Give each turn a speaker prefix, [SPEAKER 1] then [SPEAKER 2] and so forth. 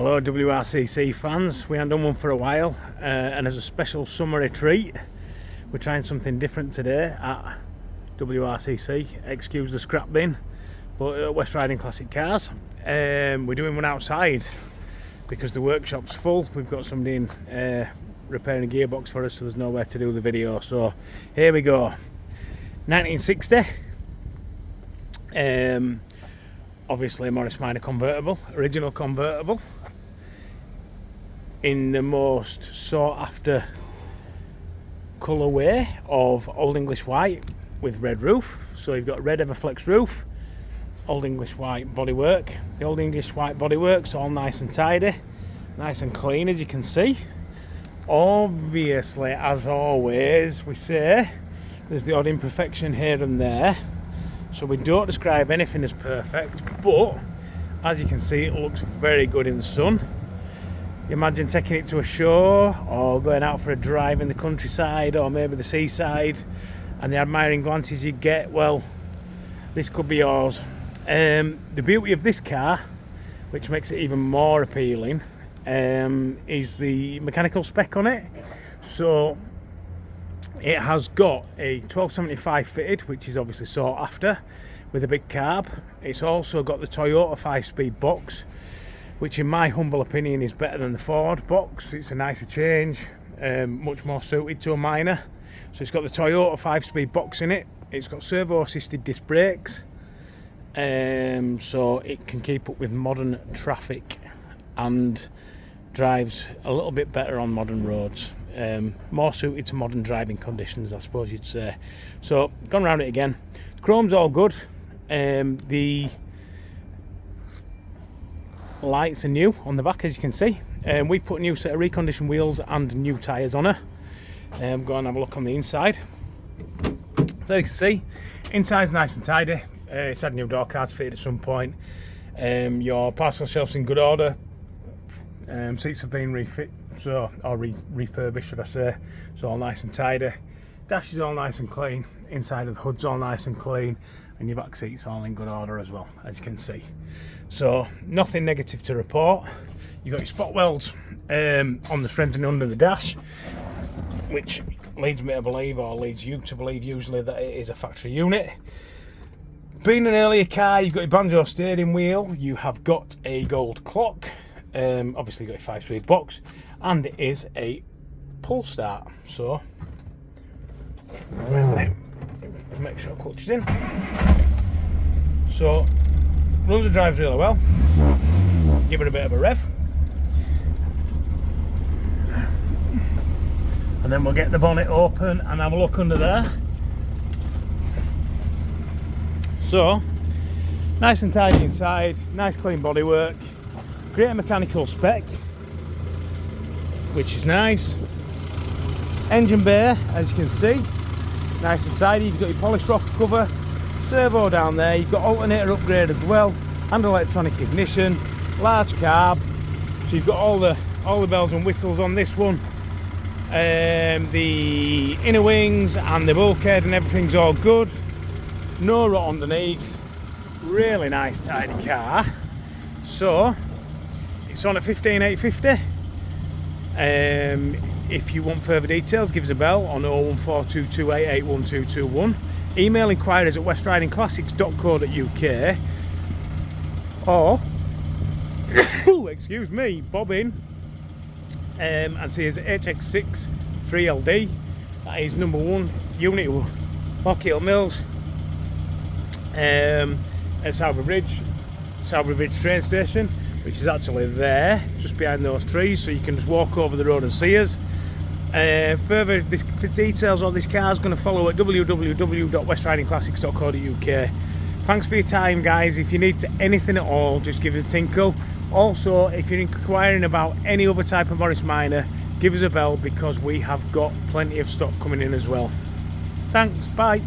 [SPEAKER 1] Hello WRCC fans, we haven't done one for a while and as a special summery treat we're trying something different today at WRCC, excuse the scrap bin, but West Riding Classic Cars. We're doing one outside because the workshop's full. We've got somebody in repairing a gearbox for us, so there's nowhere to do the video. So here we go. 1960, obviously a Morris Minor Convertible, original convertible, in the most sought after colourway of Old English white with red roof. So you've got red Everflex roof, Old English white bodywork. The Old English white bodywork's all nice and tidy, nice and clean, as you can see. Obviously, as always, we say there's the odd imperfection here and there, so we don't describe anything as perfect, but as you can see, it looks very good in the sun. You imagine taking it to a show or going out for a drive in the countryside or maybe the seaside, and the admiring glances you get, well, this could be yours. The beauty of this car, which makes it even more appealing, is the mechanical spec on it. So it has got a 1275 fitted, which is obviously sought after, with a big carb. It's also got the Toyota 5-speed box, which in my humble opinion is better than the Ford box. It's a nicer change, much more suited to a Minor. So it's got the Toyota 5-speed box in it. It's got servo-assisted disc brakes, so it can keep up with modern traffic and drives a little bit better on modern roads. More suited to modern driving conditions, I suppose you'd say. So gone around it again. The chrome's all good. The lights are new on the back, as you can see. We put a new set of reconditioned wheels and new tyres on her. Go and have a look on the inside. So you can see, inside's nice and tidy. It's had new door cards fitted at some point. Your parcel shelf's in good order. Seats have been refit, refurbished, should I say. So all nice and tidy. Dash is all nice and clean. Inside of the hood's all nice and clean, and your back seat's all in good order as well, as you can see. So nothing negative to report. You've got your spot welds on the strengthening under the dash, which leads me to believe, or leads you to believe usually, that it is a factory unit. Being an earlier car, you've got your banjo steering wheel, you have got a gold clock, obviously you've got your 5-speed box, and it is a pull start. So really make sure clutch is in. So runs and drives really well. Give it a bit of a rev, and then we'll get the bonnet open and have a look under there. So nice and tidy inside, nice clean bodywork, great mechanical spec, which is nice. Engine bay, as you can see, nice and tidy. You've got your polished rocker cover, servo down there, you've got alternator upgrade as well, and electronic ignition, large carb. So you've got all the bells and whistles on this one. The inner wings and the bulkhead and everything's all good. No rot underneath. Really nice tidy car. So it's on at 15,850. If you want further details, give us a bell on 01422881221. Email inquiries at westridingclassics.co.uk, or excuse me, bob in and see us at HX6 3LD. That is number 1 unit, Lockhill Mills, at Sowerby Bridge train station, which is actually there, just behind those trees, so you can just walk over the road and see us. Further details on this car is going to follow at www.westridingclassics.co.uk. Thanks for your time, guys. If you need anything at all, just give us a tinkle. Also, if you're inquiring about any other type of Morris Minor, give us a bell, because we have got plenty of stock coming in as well. Thanks, bye.